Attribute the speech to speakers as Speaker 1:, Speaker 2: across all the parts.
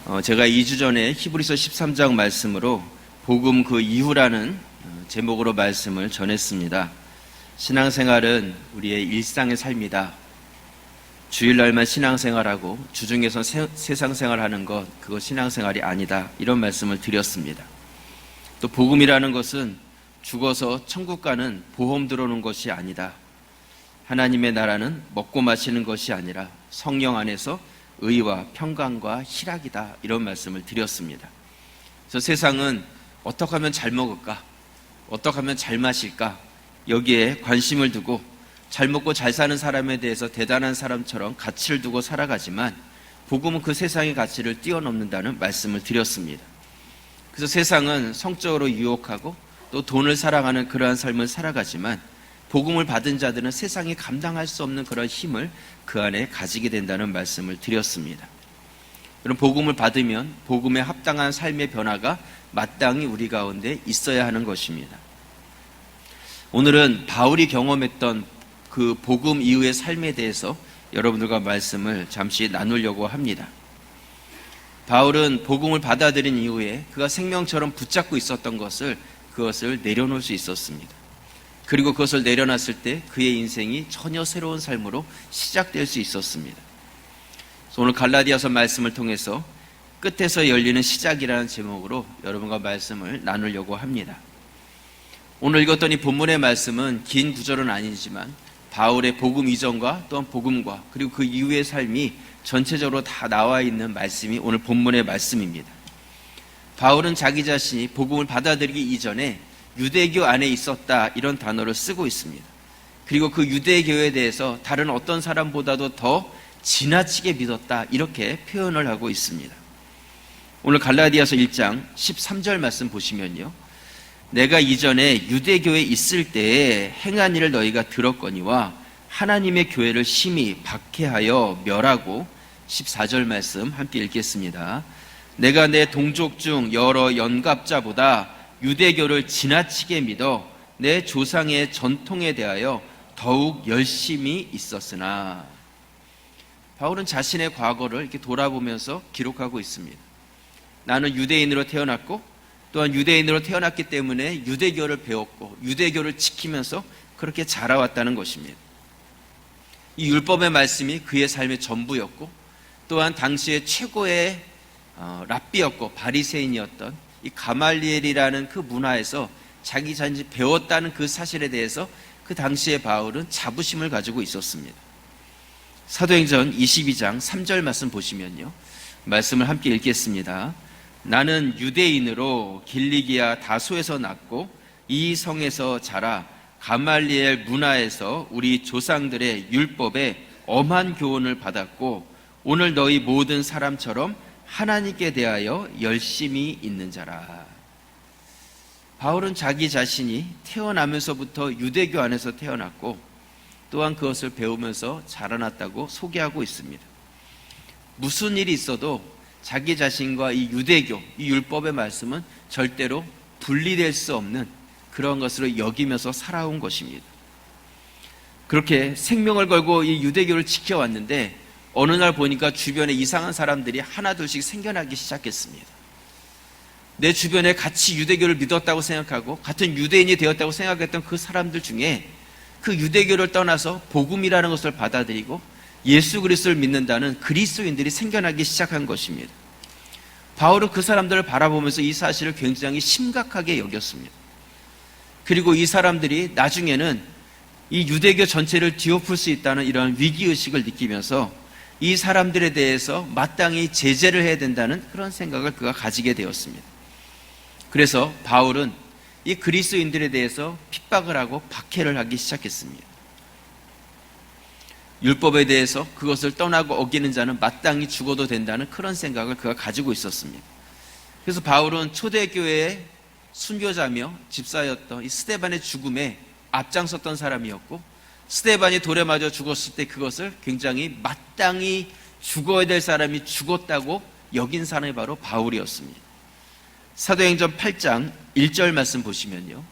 Speaker 1: 제가 2주 전에 히브리서 13장 말씀으로 복음 그 이후라는 제목으로 말씀을 전했습니다. 신앙생활은 우리의 일상의 삶이다. 주일날만 신앙생활하고 주중에서 세상생활하는 것, 그거 신앙생활이 아니다. 이런 말씀을 드렸습니다. 또 복음이라는 것은 죽어서 천국 가는 보험 들어오는 것이 아니다. 하나님의 나라는 먹고 마시는 것이 아니라 성령 안에서 의와 평강과 희락이다. 이런 말씀을 드렸습니다. 그래서 세상은 어떻게 하면 잘 먹을까? 어떻게 하면 잘 마실까? 여기에 관심을 두고 잘 먹고 잘 사는 사람에 대해서 대단한 사람처럼 가치를 두고 살아가지만 복음은 그 세상의 가치를 뛰어넘는다는 말씀을 드렸습니다. 그래서 세상은 성적으로 유혹하고 또 돈을 사랑하는 그러한 삶을 살아가지만 복음을 받은 자들은 세상이 감당할 수 없는 그런 힘을 그 안에 가지게 된다는 말씀을 드렸습니다. 그럼 복음을 받으면 복음에 합당한 삶의 변화가 마땅히 우리 가운데 있어야 하는 것입니다. 오늘은 바울이 경험했던 그 복음 이후의 삶에 대해서 여러분들과 말씀을 잠시 나누려고 합니다. 바울은 복음을 받아들인 이후에 그가 생명처럼 붙잡고 있었던 그것을 내려놓을 수 있었습니다. 그리고 그것을 내려놨을 때 그의 인생이 전혀 새로운 삶으로 시작될 수 있었습니다. 오늘 갈라디아서 말씀을 통해서 끝에서 열리는 시작이라는 제목으로 여러분과 말씀을 나누려고 합니다. 오늘 읽었던 이 본문의 말씀은 긴 구절은 아니지만 바울의 복음 이전과 또한 복음과 그리고 그 이후의 삶이 전체적으로 다 나와 있는 말씀이 오늘 본문의 말씀입니다. 바울은 자기 자신이 복음을 받아들이기 이전에 유대교 안에 있었다 이런 단어를 쓰고 있습니다. 그리고 그 유대교에 대해서 다른 어떤 사람보다도 더 지나치게 믿었다 이렇게 표현을 하고 있습니다. 오늘 갈라디아서 1장 13절 말씀 보시면요, 내가 이전에 유대교에 있을 때에 행한 일을 너희가 들었거니와 하나님의 교회를 심히 박해하여 멸하고 14절 말씀 함께 읽겠습니다. 내가 내 동족 중 여러 연갑자보다 유대교를 지나치게 믿어 내 조상의 전통에 대하여 더욱 열심히 있었으나. 바울은 자신의 과거를 이렇게 돌아보면서 기록하고 있습니다. 나는 유대인으로 태어났고 또한 유대인으로 태어났기 때문에 유대교를 배웠고 유대교를 지키면서 그렇게 자라왔다는 것입니다. 이 율법의 말씀이 그의 삶의 전부였고 또한 당시의 최고의 랍비였고 바리새인이었던 이 가말리엘이라는 그 문화에서 자기 자신이 배웠다는 그 사실에 대해서 그 당시에 바울은 자부심을 가지고 있었습니다. 사도행전 22장 3절 말씀 보시면요, 말씀을 함께 읽겠습니다. 나는 유대인으로 길리기아 다소에서 났고 이 성에서 자라 가말리엘 문화에서 우리 조상들의 율법에 엄한 교훈을 받았고 오늘 너희 모든 사람처럼 하나님께 대하여 열심히 있는 자라. 바울은 자기 자신이 태어나면서부터 유대교 안에서 태어났고 또한 그것을 배우면서 자라났다고 소개하고 있습니다. 무슨 일이 있어도 자기 자신과 이 유대교, 이 율법의 말씀은 절대로 분리될 수 없는 그런 것으로 여기면서 살아온 것입니다. 그렇게 생명을 걸고 이 유대교를 지켜왔는데 어느 날 보니까 주변에 이상한 사람들이 하나둘씩 생겨나기 시작했습니다. 내 주변에 같이 유대교를 믿었다고 생각하고 같은 유대인이 되었다고 생각했던 그 사람들 중에 그 유대교를 떠나서 복음이라는 것을 받아들이고 예수 그리스도를 믿는다는 그리스도인들이 생겨나기 시작한 것입니다. 바울은 그 사람들을 바라보면서 이 사실을 굉장히 심각하게 여겼습니다. 그리고 이 사람들이 나중에는 이 유대교 전체를 뒤엎을 수 있다는 이런 위기의식을 느끼면서 이 사람들에 대해서 마땅히 제재를 해야 된다는 그런 생각을 그가 가지게 되었습니다. 그래서 바울은 이 그리스도인들에 대해서 핍박을 하고 박해를 하기 시작했습니다. 율법에 대해서 그것을 떠나고 어기는 자는 마땅히 죽어도 된다는 그런 생각을 그가 가지고 있었습니다. 그래서 바울은 초대교회의 순교자며 집사였던 이 스데반의 죽음에 앞장섰던 사람이었고 스데반이 돌에 맞아 죽었을 때 그것을 굉장히 마땅히 죽어야 될 사람이 죽었다고 여긴 사람이 바로 바울이었습니다. 사도행전 8장 1절 말씀 보시면요,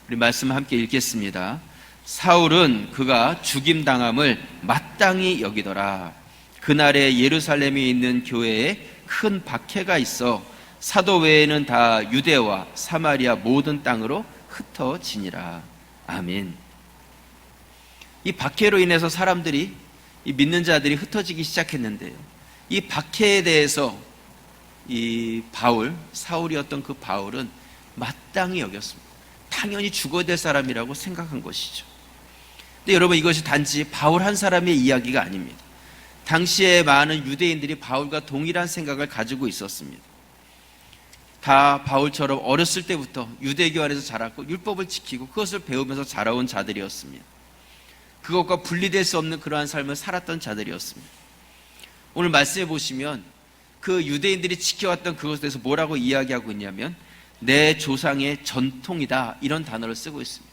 Speaker 1: 우리 말씀 함께 읽겠습니다. 사울은 그가 죽임당함을 마땅히 여기더라. 그날에 예루살렘에 있는 교회에 큰 박해가 있어 사도 외에는 다 유대와 사마리아 모든 땅으로 흩어지니라. 아멘. 이 박해로 인해서 사람들이, 이 믿는 자들이 흩어지기 시작했는데요, 이 박해에 대해서 이 사울이었던 그 바울은 마땅히 여겼습니다. 당연히 죽어야 될 사람이라고 생각한 것이죠. 근데 여러분, 이것이 단지 바울 한 사람의 이야기가 아닙니다. 당시에 많은 유대인들이 바울과 동일한 생각을 가지고 있었습니다. 다 바울처럼 어렸을 때부터 유대교 안에서 자랐고 율법을 지키고 그것을 배우면서 자라온 자들이었습니다. 그것과 분리될 수 없는 그러한 삶을 살았던 자들이었습니다. 오늘 말씀해 보시면 그 유대인들이 지켜왔던 그것에 대해서 뭐라고 이야기하고 있냐면 내 조상의 전통이다, 이런 단어를 쓰고 있습니다.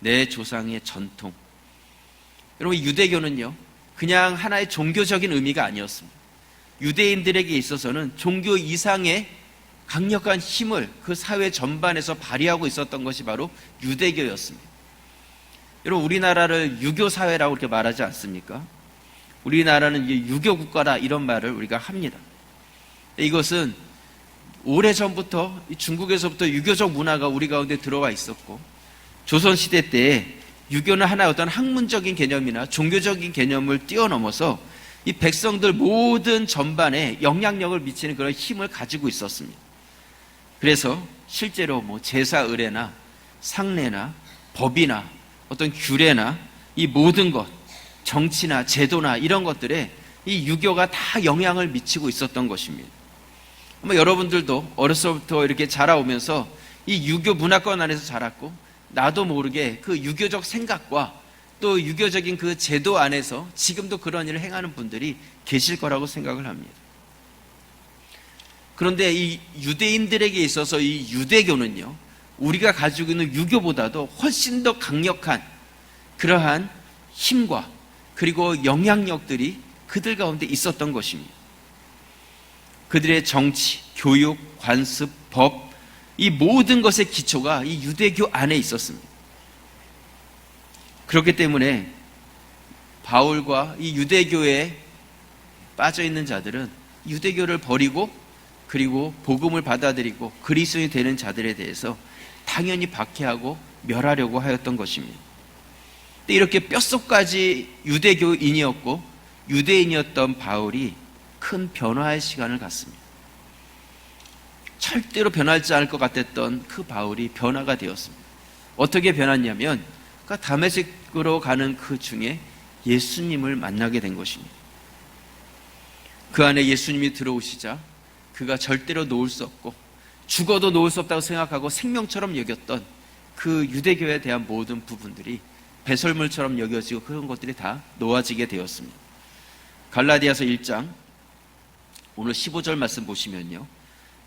Speaker 1: 내 조상의 전통. 여러분, 유대교는요 그냥 하나의 종교적인 의미가 아니었습니다. 유대인들에게 있어서는 종교 이상의 강력한 힘을 그 사회 전반에서 발휘하고 있었던 것이 바로 유대교였습니다. 여러분, 우리나라를 유교사회라고 이렇게 말하지 않습니까? 우리나라는 유교국가다, 이런 말을 우리가 합니다. 이것은 오래전부터 중국에서부터 유교적 문화가 우리 가운데 들어와 있었고, 조선시대 때에 유교는 하나의 어떤 학문적인 개념이나 종교적인 개념을 뛰어넘어서 이 백성들 모든 전반에 영향력을 미치는 그런 힘을 가지고 있었습니다. 그래서 실제로 제사 의례나 상례나 법이나 어떤 규례나 이 모든 것, 정치나 제도나 이런 것들에 이 유교가 다 영향을 미치고 있었던 것입니다. 아마 여러분들도 어려서부터 이렇게 자라오면서 이 유교 문화권 안에서 자랐고, 나도 모르게 그 유교적 생각과 또 유교적인 그 제도 안에서 지금도 그런 일을 행하는 분들이 계실 거라고 생각을 합니다. 그런데 이 유대인들에게 있어서 이 유대교는요, 우리가 가지고 있는 유교보다도 훨씬 더 강력한 그러한 힘과 그리고 영향력들이 그들 가운데 있었던 것입니다. 그들의 정치, 교육, 관습, 법, 이 모든 것의 기초가 이 유대교 안에 있었습니다. 그렇기 때문에 바울과 이 유대교에 빠져있는 자들은 유대교를 버리고 그리고 복음을 받아들이고 그리스도인이 되는 자들에 대해서 당연히 박해하고 멸하려고 하였던 것입니다. 근데 이렇게 뼛속까지 유대교인이었고 유대인이었던 바울이 큰 변화의 시간을 갖습니다. 절대로 변하지 않을 것 같았던 그 바울이 변화가 되었습니다. 어떻게 변했냐면 다메섹으로 가는 그 중에 예수님을 만나게 된 것입니다. 그 안에 예수님이 들어오시자 그가 절대로 놓을 수 없고 죽어도 놓을 수 없다고 생각하고 생명처럼 여겼던 그 유대교에 대한 모든 부분들이 배설물처럼 여겨지고 그런 것들이 다 놓아지게 되었습니다. 갈라디아서 1장 오늘 15절 말씀 보시면요,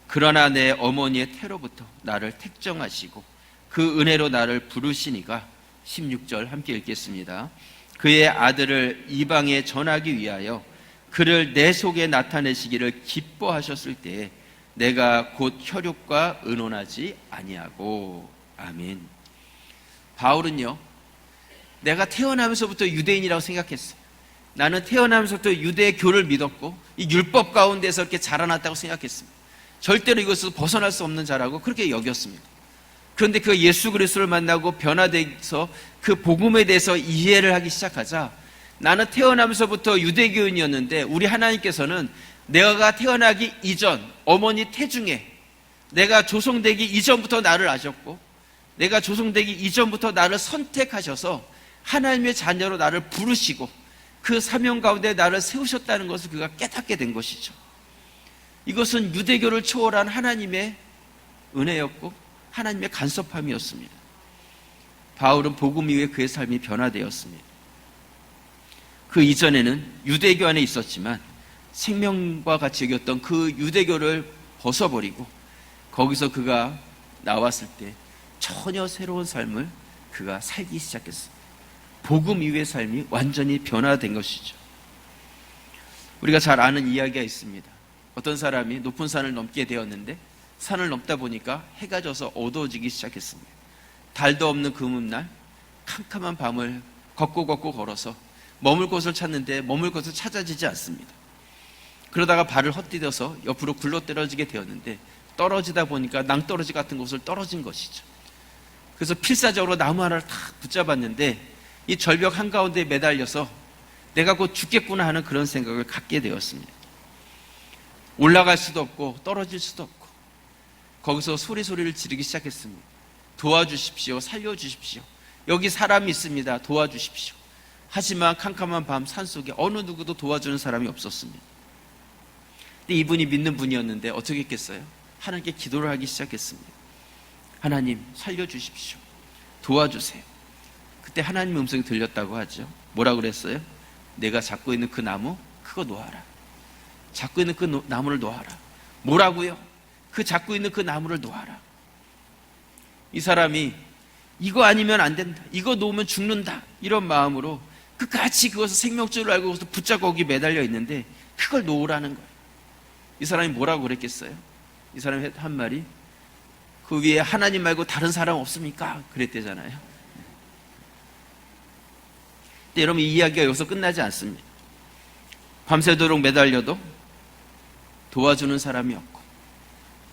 Speaker 1: 그러나 내 어머니의 태로부터 나를 택정하시고 그 은혜로 나를 부르시니가, 16절 함께 읽겠습니다. 그의 아들을 이방에 전하기 위하여 그를 내 속에 나타내시기를 기뻐하셨을 때에 내가 곧 혈육과 의논하지 아니하고. 아멘. 바울은요, 내가 태어나면서부터 유대인이라고 생각했어요. 나는 태어나면서부터 유대교를 믿었고 이 율법 가운데서 이렇게 자라났다고 생각했습니다. 절대로 이것에서 벗어날 수 없는 자라고 그렇게 여겼습니다. 그런데 그 예수 그리스도를 만나고 변화돼서 그 복음에 대해서 이해를 하기 시작하자 나는 태어나면서부터 유대교인이었는데 우리 하나님께서는 내가 태어나기 이전 어머니 태중에 내가 조성되기 이전부터 나를 아셨고 내가 조성되기 이전부터 나를 선택하셔서 하나님의 자녀로 나를 부르시고 그 사명 가운데 나를 세우셨다는 것을 그가 깨닫게 된 것이죠. 이것은 유대교를 초월한 하나님의 은혜였고 하나님의 간섭함이었습니다. 바울은 복음 이후에 그의 삶이 변화되었습니다. 그 이전에는 유대교 안에 있었지만 생명과 같이 여겼던 그 유대교를 벗어버리고 거기서 그가 나왔을 때 전혀 새로운 삶을 그가 살기 시작했습니다. 복음 이후의 삶이 완전히 변화된 것이죠. 우리가 잘 아는 이야기가 있습니다. 어떤 사람이 높은 산을 넘게 되었는데 산을 넘다 보니까 해가 져서 어두워지기 시작했습니다. 달도 없는 금음날 캄캄한 밤을 걷고 걸어서 머물 곳을 찾는데 머물 곳을 찾아지지 않습니다. 그러다가 발을 헛디뎌서 옆으로 굴러 떨어지게 되었는데, 떨어지다 보니까 낭떠러지 같은 곳을 떨어진 것이죠. 그래서 필사적으로 나무 하나를 탁 붙잡았는데 이 절벽 한가운데 매달려서 내가 곧 죽겠구나 하는 그런 생각을 갖게 되었습니다. 올라갈 수도 없고 떨어질 수도 없고, 거기서 소리를 지르기 시작했습니다. 도와주십시오. 살려주십시오. 여기 사람이 있습니다. 도와주십시오. 하지만 캄캄한 밤 산속에 어느 누구도 도와주는 사람이 없었습니다. 근데 이분이 믿는 분이었는데 어떻게 했겠어요? 하나님께 기도를 하기 시작했습니다. 하나님 살려주십시오. 도와주세요. 그때 하나님의 음성이 들렸다고 하죠. 뭐라고 그랬어요? 내가 잡고 있는 그 나무 그거 놓아라. 잡고 있는 그 나무를 놓아라. 뭐라고요? 그 잡고 있는 그 나무를 놓아라. 이 사람이 이거 아니면 안 된다, 이거 놓으면 죽는다, 이런 마음으로 끝까지 그것을 생명줄을 알고 그것을 붙잡고 거기 매달려 있는데 그걸 놓으라는 거예요. 이 사람이 뭐라고 그랬겠어요? 이 사람이 한 말이 그 위에 하나님 말고 다른 사람 없습니까? 그랬대잖아요. 근데 여러분, 이 이야기가 여기서 끝나지 않습니다. 밤새도록 매달려도 도와주는 사람이 없고,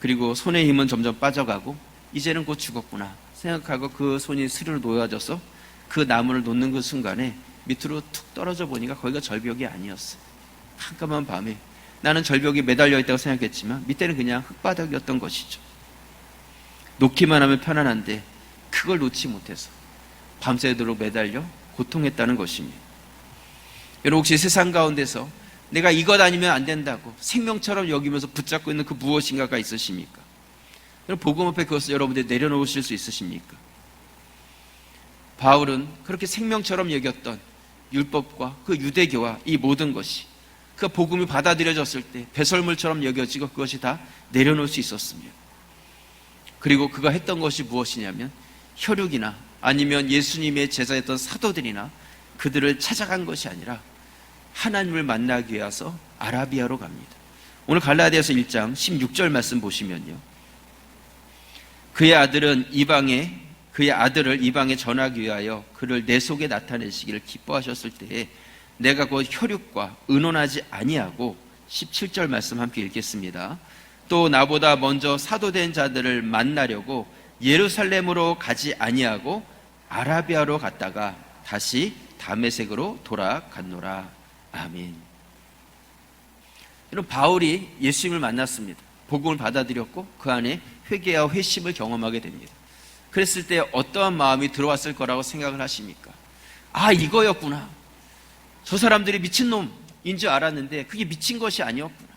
Speaker 1: 그리고 손의 힘은 점점 빠져가고 이제는 곧 죽었구나 생각하고 그 손이 스르르 놓아져서 그 나무를 놓는 그 순간에 밑으로 툭 떨어져 보니까 거기가 절벽이 아니었어요. 깜깜한 밤에 나는 절벽에 매달려 있다고 생각했지만 밑에는 그냥 흙바닥이었던 것이죠. 놓기만 하면 편안한데 그걸 놓지 못해서 밤새도록 매달려 고통했다는 것입니다. 여러분, 혹시 세상 가운데서 내가 이것 아니면 안 된다고 생명처럼 여기면서 붙잡고 있는 그 무엇인가가 있으십니까? 여러분, 복음 앞에 그것을 여러분들이 내려놓으실 수 있으십니까? 바울은 그렇게 생명처럼 여겼던 율법과 그 유대교와 이 모든 것이 그 복음이 받아들여졌을 때 배설물처럼 여겨지고 그것이 다 내려놓을 수 있었습니다. 그리고 그가 했던 것이 무엇이냐면 혈육이나 아니면 예수님의 제자였던 사도들이나 그들을 찾아간 것이 아니라 하나님을 만나기 위해서 아라비아로 갑니다. 오늘 갈라디아서 1장 16절 말씀 보시면요, 그의 아들을 이방에 전하기 위하여 그를 내 속에 나타내시기를 기뻐하셨을 때에 내가 곧 혈육과 의논하지 아니하고, 17절 말씀 함께 읽겠습니다. 또 나보다 먼저 사도된 자들을 만나려고 예루살렘으로 가지 아니하고 아라비아로 갔다가 다시 다메섹으로 돌아갔노라. 아멘. 여러분, 바울이 예수님을 만났습니다. 복음을 받아들였고 그 안에 회개와 회심을 경험하게 됩니다. 그랬을 때 어떠한 마음이 들어왔을 거라고 생각을 하십니까? 아, 이거였구나. 저 사람들이 미친놈인 줄 알았는데 그게 미친 것이 아니었구나.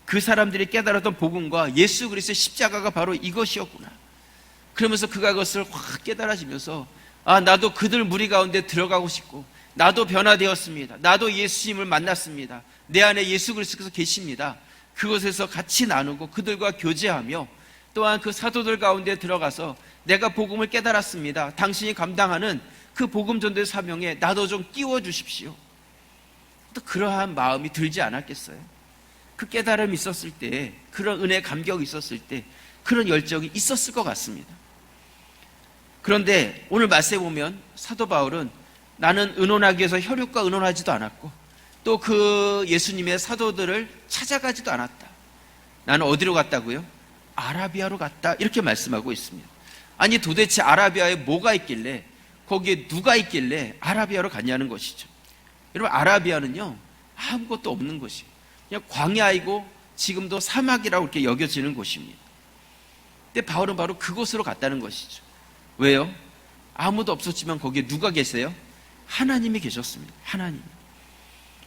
Speaker 1: 그 사람들이 깨달았던 복음과 예수 그리스도의 십자가가 바로 이것이었구나. 그러면서 그가 그것을 확 깨달아지면서, 아, 나도 그들 무리 가운데 들어가고 싶고 나도 변화되었습니다. 나도 예수님을 만났습니다. 내 안에 예수 그리스도께서 계십니다. 그곳에서 같이 나누고 그들과 교제하며 또한 그 사도들 가운데 들어가서 내가 복음을 깨달았습니다. 당신이 감당하는 그 복음 전도의 사명에 나도 좀 끼워 주십시오. 또 그러한 마음이 들지 않았겠어요? 그 깨달음이 있었을 때, 그런 은혜의 감격이 있었을 때 그런 열정이 있었을 것 같습니다. 그런데 오늘 말씀에 보면 사도 바울은 나는 의논하기 위해서 혈육과 의논하지도 않았고 또 그 예수님의 사도들을 찾아가지도 않았다. 나는 어디로 갔다고요? 아라비아로 갔다. 이렇게 말씀하고 있습니다. 아니, 도대체 아라비아에 뭐가 있길래, 거기에 누가 있길래 아라비아로 갔냐는 것이죠. 여러분, 아라비아는요 아무것도 없는 곳이에요. 그냥 광야이고 지금도 사막이라고 이렇게 여겨지는 곳입니다. 근데 바울은 바로 그곳으로 갔다는 것이죠. 왜요? 아무도 없었지만 거기에 누가 계세요? 하나님이 계셨습니다.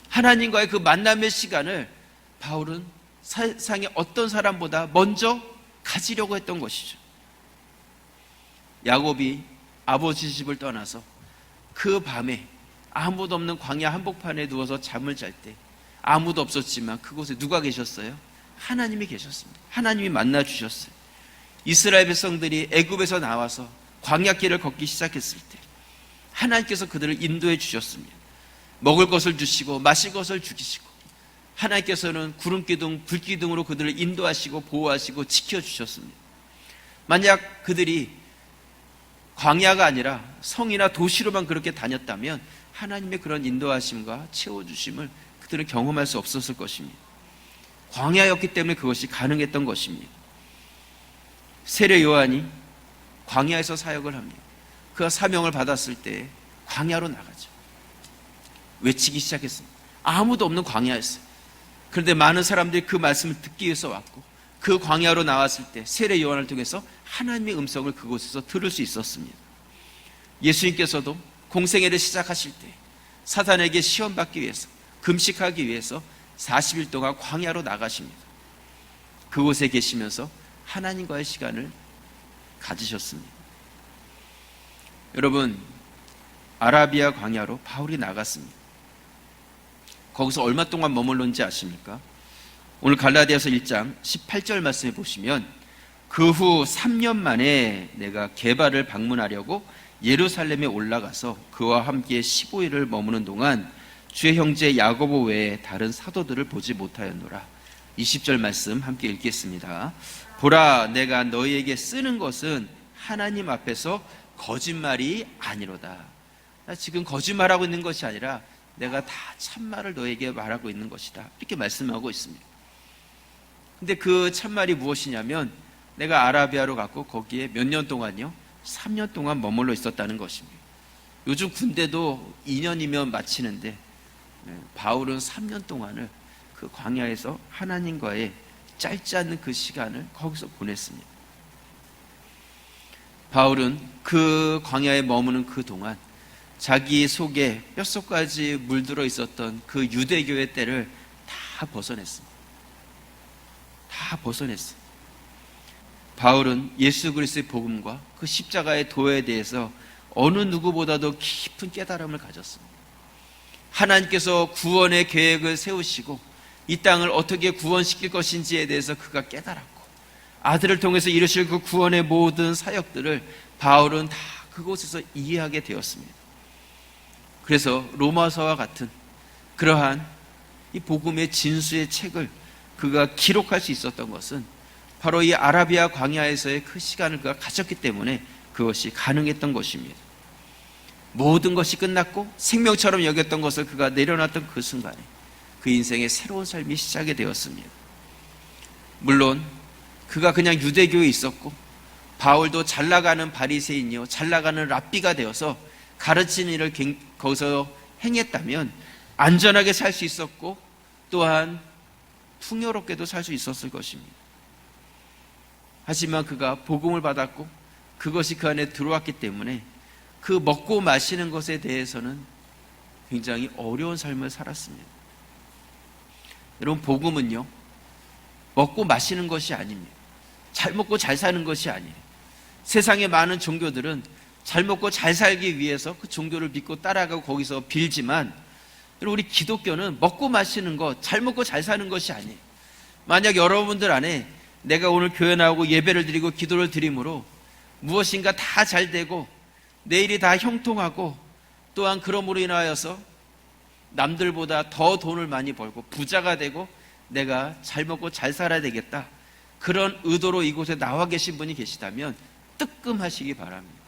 Speaker 1: 하나님과의 그 만남의 시간을 바울은 세상의 어떤 사람보다 먼저 가지려고 했던 것이죠. 야곱이 아버지 집을 떠나서 그 밤에 아무도 없는 광야 한복판에 누워서 잠을 잘 때 아무도 없었지만 그곳에 누가 계셨어요? 하나님이 계셨습니다. 하나님이 만나 주셨어요. 이스라엘 백성들이 애굽에서 나와서 광야길을 걷기 시작했을 때 하나님께서 그들을 인도해 주셨습니다. 먹을 것을 주시고 마실 것을 주시고 하나님께서는 구름기둥, 불기둥으로 그들을 인도하시고 보호하시고 지켜주셨습니다. 만약 그들이 광야가 아니라 성이나 도시로만 그렇게 다녔다면 하나님의 그런 인도하심과 채워주심을 그들은 경험할 수 없었을 것입니다. 광야였기 때문에 그것이 가능했던 것입니다. 세례 요한이 광야에서 사역을 합니다. 그가 사명을 받았을 때 광야로 나가죠. 외치기 시작했습니다. 아무도 없는 광야였어요. 그런데 많은 사람들이 그 말씀을 듣기 위해서 왔고, 그 광야로 나왔을 때 세례 요한을 통해서 하나님의 음성을 그곳에서 들을 수 있었습니다. 예수님께서도 공생애를 시작하실 때 사단에게 시험받기 위해서, 금식하기 위해서 40일 동안 광야로 나가십니다. 그곳에 계시면서 하나님과의 시간을 가지셨습니다. 여러분, 아라비아 광야로 바울이 나갔습니다. 거기서 얼마 동안 머물렀는지 아십니까? 오늘 갈라디아서 1장 18절 말씀해 보시면, 그 후 3년 만에 내가 게바를 방문하려고 예루살렘에 올라가서 그와 함께 15일을 머무는 동안 주의 형제 야고보 외에 다른 사도들을 보지 못하였노라. 20절 말씀 함께 읽겠습니다. 보라, 내가 너희에게 쓰는 것은 하나님 앞에서 거짓말이 아니로다. 나 지금 거짓말하고 있는 것이 아니라 내가 다 참말을 너에게 말하고 있는 것이다. 이렇게 말씀하고 있습니다. 근데 그 참말이 무엇이냐면, 내가 아라비아로 갔고 거기에 몇 년 동안요? 3년 동안 머물러 있었다는 것입니다. 요즘 군대도 2년이면 마치는데 바울은 3년 동안을 그 광야에서 하나님과의 짧지 않는 그 시간을 거기서 보냈습니다. 바울은 그 광야에 머무는 그 동안 자기 속에 뼛속까지 물들어 있었던 그 유대교의 때를 다 벗어냈습니다. 다 벗어냈어요. 바울은 예수 그리스도의 복음과 그 십자가의 도에 대해서 어느 누구보다도 깊은 깨달음을 가졌습니다. 하나님께서 구원의 계획을 세우시고 이 땅을 어떻게 구원시킬 것인지에 대해서 그가 깨달았고, 아들을 통해서 이루실 그 구원의 모든 사역들을 바울은 다 그곳에서 이해하게 되었습니다. 그래서 로마서와 같은 그러한 이 복음의 진수의 책을 그가 기록할 수 있었던 것은 바로 이 아라비아 광야에서의 그 시간을 그가 가졌기 때문에 그것이 가능했던 것입니다. 모든 것이 끝났고 생명처럼 여겼던 것을 그가 내려놨던 그 순간에 그 인생의 새로운 삶이 시작이 되었습니다. 물론 그가 그냥 유대교에 있었고, 바울도 잘나가는 바리새인이요 잘나가는 랍비가 되어서 가르치는 일을 거기서 행했다면 안전하게 살 수 있었고, 또한 풍요롭게도 살 수 있었을 것입니다. 하지만 그가 복음을 받았고 그것이 그 안에 들어왔기 때문에 그 먹고 마시는 것에 대해서는 굉장히 어려운 삶을 살았습니다. 여러분, 복음은요 먹고 마시는 것이 아닙니다. 잘 먹고 잘 사는 것이 아니에요. 세상의 많은 종교들은 잘 먹고 잘 살기 위해서 그 종교를 믿고 따라가고 거기서 빌지만, 우리 기독교는 먹고 마시는 것, 잘 먹고 잘 사는 것이 아니에요. 만약 여러분들 안에 내가 오늘 교회 나오고 예배를 드리고 기도를 드림으로 무엇인가 다 잘 되고 내일이 다 형통하고, 또한 그러므로 인하여서 남들보다 더 돈을 많이 벌고 부자가 되고 내가 잘 먹고 잘 살아야 되겠다, 그런 의도로 이곳에 나와 계신 분이 계시다면 뜨끔하시기 바랍니다.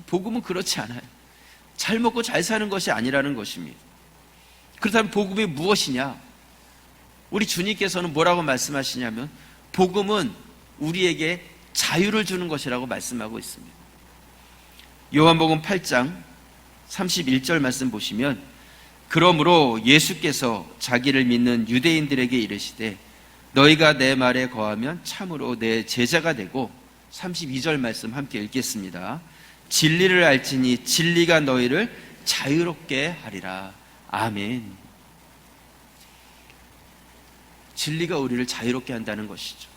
Speaker 1: 복음은 그렇지 않아요. 잘 먹고 잘 사는 것이 아니라는 것입니다. 그렇다면 복음이 무엇이냐? 우리 주님께서는 뭐라고 말씀하시냐면, 복음은 우리에게 자유를 주는 것이라고 말씀하고 있습니다. 요한복음 8장 31절 말씀 보시면, 그러므로 예수께서 자기를 믿는 유대인들에게 이르시되 너희가 내 말에 거하면 참으로 내 제자가 되고, 32절 말씀 함께 읽겠습니다. 진리를 알지니 진리가 너희를 자유롭게 하리라. 아멘. 진리가 우리를 자유롭게 한다는 것이죠.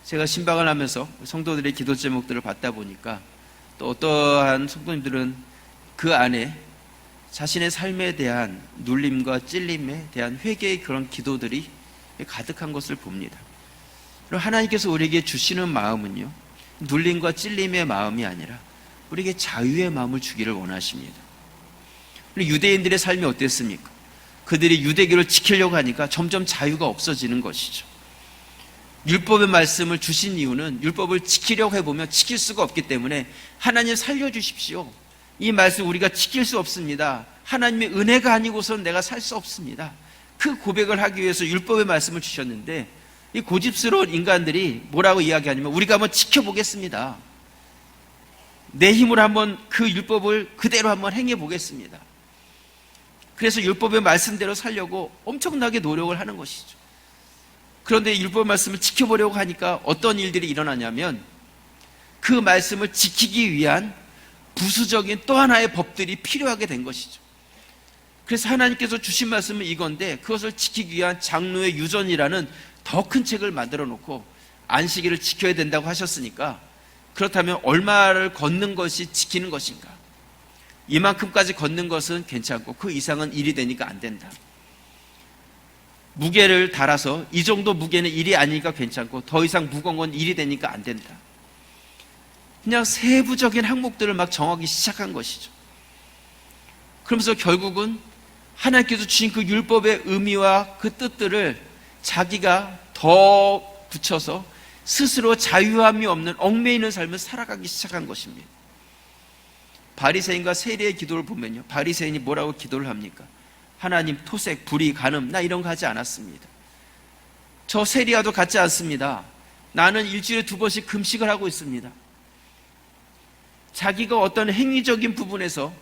Speaker 1: 제가 신방을 하면서 성도들의 기도 제목들을 받다 보니까 또 어떠한 성도님들은 그 안에 자신의 삶에 대한 눌림과 찔림에 대한 회개의 그런 기도들이 가득한 것을 봅니다. 그럼 하나님께서 우리에게 주시는 마음은요, 눌림과 찔림의 마음이 아니라 우리에게 자유의 마음을 주기를 원하십니다. 유대인들의 삶이 어땠습니까? 그들이 유대교를 지키려고 하니까 점점 자유가 없어지는 것이죠. 율법의 말씀을 주신 이유는 율법을 지키려고 해보면 지킬 수가 없기 때문에 하나님 살려주십시오. 이 말씀 우리가 지킬 수 없습니다. 하나님의 은혜가 아니고서는 내가 살 수 없습니다. 그 고백을 하기 위해서 율법의 말씀을 주셨는데 이 고집스러운 인간들이 뭐라고 이야기하냐면 우리가 한번 지켜보겠습니다. 내 힘으로 한번 그 율법을 그대로 한번 행해 보겠습니다. 그래서 율법의 말씀대로 살려고 엄청나게 노력을 하는 것이죠. 그런데 율법 말씀을 지켜보려고 하니까 어떤 일들이 일어나냐면 그 말씀을 지키기 위한 부수적인 또 하나의 법들이 필요하게 된 것이죠. 그래서 하나님께서 주신 말씀은 이건데 그것을 지키기 위한 장로의 유전이라는 더 큰 책을 만들어 놓고 안식일을 지켜야 된다고 하셨으니까 그렇다면 얼마를 걷는 것이 지키는 것인가? 이만큼까지 걷는 것은 괜찮고 그 이상은 일이 되니까 안 된다. 무게를 달아서 이 정도 무게는 일이 아니니까 괜찮고 더 이상 무거운 건 일이 되니까 안 된다. 그냥 세부적인 항목들을 막 정하기 시작한 것이죠. 그러면서 결국은 하나님께서 주신 그 율법의 의미와 그 뜻들을 자기가 더 붙여서 스스로 자유함이 없는 얽매이는 삶을 살아가기 시작한 것입니다. 바리새인과 세리의 기도를 보면요, 바리새인이 뭐라고 기도를 합니까? 하나님, 토색, 불의, 간음, 나 이런 거 하지 않았습니다. 저 세리와도 같지 않습니다. 나는 일주일에 2번씩 금식을 하고 있습니다. 자기가 어떤 행위적인 부분에서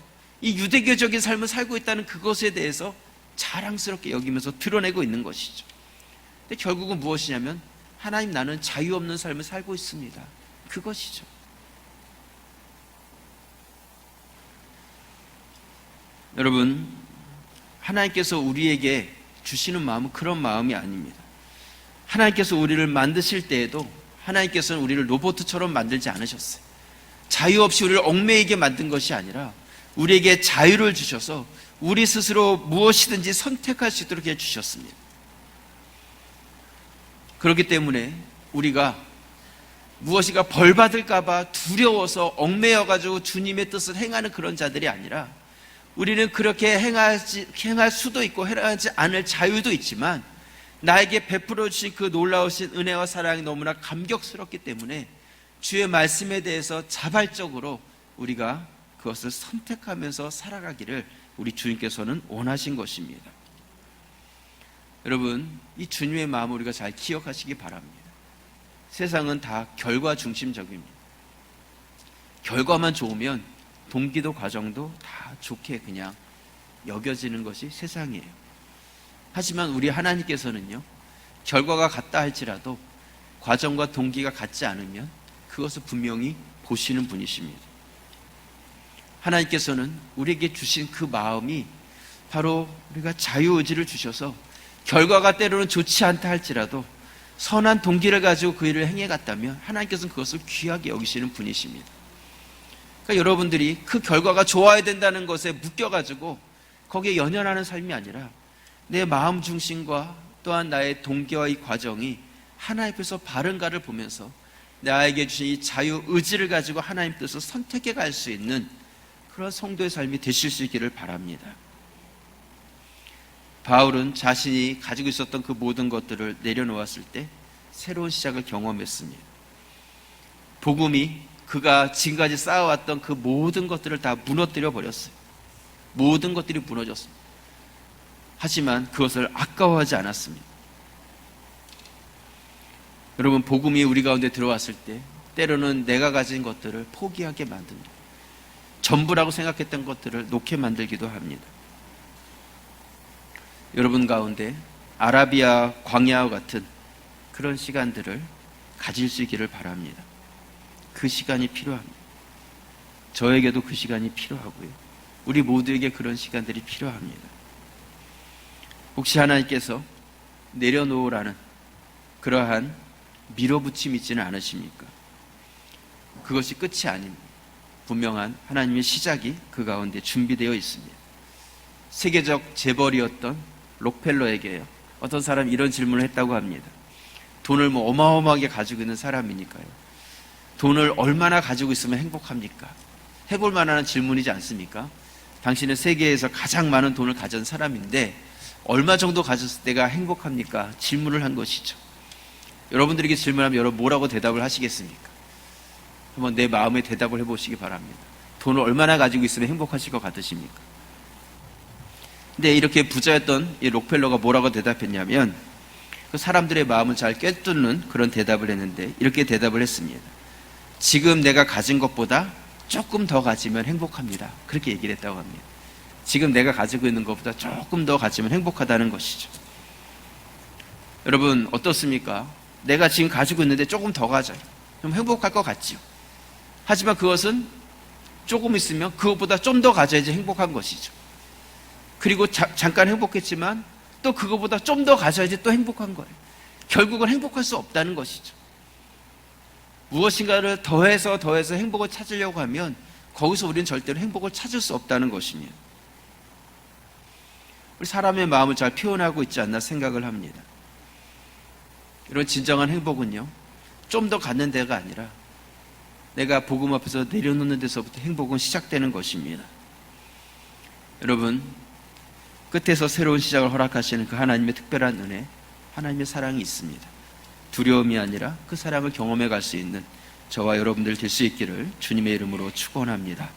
Speaker 1: 이 유대교적인 삶을 살고 있다는 그것에 대해서 자랑스럽게 여기면서 드러내고 있는 것이죠. 근데 결국은 무엇이냐면 하나님, 나는 자유 없는 삶을 살고 있습니다. 그것이죠. 여러분, 하나님께서 우리에게 주시는 마음은 그런 마음이 아닙니다. 하나님께서 우리를 만드실 때에도 하나님께서는 우리를 로봇처럼 만들지 않으셨어요. 자유 없이 우리를 얽매이게 만든 것이 아니라 우리에게 자유를 주셔서 우리 스스로 무엇이든지 선택할 수 있도록 해주셨습니다. 그렇기 때문에 우리가 무엇인가 벌받을까 봐 두려워서 얽매여가지고 주님의 뜻을 행하는 그런 자들이 아니라 우리는 그렇게 행할 수도 있고 행하지 않을 자유도 있지만 나에게 베풀어 주신 그 놀라우신 은혜와 사랑이 너무나 감격스럽기 때문에 주의 말씀에 대해서 자발적으로 우리가 그것을 선택하면서 살아가기를 우리 주님께서는 원하신 것입니다. 여러분, 이 주님의 마음을 우리가 잘 기억하시기 바랍니다. 세상은 다 결과 중심적입니다. 결과만 좋으면 동기도 과정도 다 좋게 그냥 여겨지는 것이 세상이에요. 하지만 우리 하나님께서는요, 결과가 같다 할지라도 과정과 동기가 같지 않으면 그것을 분명히 보시는 분이십니다. 하나님께서는 우리에게 주신 그 마음이 바로 우리가 자유의지를 주셔서 결과가 때로는 좋지 않다 할지라도 선한 동기를 가지고 그 일을 행해갔다면 하나님께서는 그것을 귀하게 여기시는 분이십니다. 그러니까 여러분들이 그 결과가 좋아야 된다는 것에 묶여가지고 거기에 연연하는 삶이 아니라 내 마음 중심과 또한 나의 동기와 이 과정이 하나님 앞에서 바른가를 보면서 나에게 주신 이 자유의지를 가지고 하나님 뜻을 선택해 갈 수 있는 그런 성도의 삶이 되실 수 있기를 바랍니다. 바울은 자신이 가지고 있었던 그 모든 것들을 내려놓았을 때 새로운 시작을 경험했습니다. 복음이 그가 지금까지 쌓아왔던 그 모든 것들을 다 무너뜨려 버렸어요. 모든 것들이 무너졌습니다. 하지만 그것을 아까워하지 않았습니다. 여러분, 복음이 우리 가운데 들어왔을 때 때로는 내가 가진 것들을 포기하게 만듭니다. 전부라고 생각했던 것들을 놓게 만들기도 합니다. 여러분 가운데 아라비아 광야와 같은 그런 시간들을 가질 수 있기를 바랍니다. 그 시간이 필요합니다. 저에게도 그 시간이 필요하고요. 우리 모두에게 그런 시간들이 필요합니다. 혹시 하나님께서 내려놓으라는 그러한 밀어붙임 있지는 않으십니까? 그것이 끝이 아닙니다. 분명한 하나님의 시작이 그 가운데 준비되어 있습니다. 세계적 재벌이었던 록펠러에게요, 어떤 사람이 이런 질문을 했다고 합니다. 돈을 뭐 어마어마하게 가지고 있는 사람이니까요. 돈을 얼마나 가지고 있으면 행복합니까? 해볼 만한 질문이지 않습니까? 당신은 세계에서 가장 많은 돈을 가진 사람인데 얼마 정도 가졌을 때가 행복합니까? 질문을 한 것이죠. 여러분들에게 질문하면 여러분 뭐라고 대답을 하시겠습니까? 한번 내 마음에 대답을 해보시기 바랍니다. 돈을 얼마나 가지고 있으면 행복하실 것 같으십니까? 근데 이렇게 부자였던 이 록펠러가 뭐라고 대답했냐면 그 사람들의 마음을 잘 꿰뚫는 그런 대답을 했는데 이렇게 대답을 했습니다. 지금 내가 가진 것보다 조금 더 가지면 행복합니다. 그렇게 얘기를 했다고 합니다. 지금 내가 가지고 있는 것보다 조금 더 가지면 행복하다는 것이죠. 여러분 어떻습니까? 내가 지금 가지고 있는데 조금 더 가져요. 그럼 행복할 것 같지요. 하지만 그것은 조금 있으면 그것보다 좀 더 가져야지 행복한 것이죠. 그리고 잠깐 행복했지만 또 그것보다 좀 더 가져야지 또 행복한 거예요. 결국은 행복할 수 없다는 것이죠. 무엇인가를 더해서 행복을 찾으려고 하면 거기서 우리는 절대로 행복을 찾을 수 없다는 것입니다. 우리 사람의 마음을 잘 표현하고 있지 않나 생각을 합니다. 이런 진정한 행복은요, 좀 더 갖는 데가 아니라 내가 복음 앞에서 내려놓는 데서부터 행복은 시작되는 것입니다. 여러분, 끝에서 새로운 시작을 허락하시는 그 하나님의 특별한 은혜, 하나님의 사랑이 있습니다. 두려움이 아니라 그 사랑을 경험해 갈 수 있는 저와 여러분들 될 수 있기를 주님의 이름으로 축원합니다.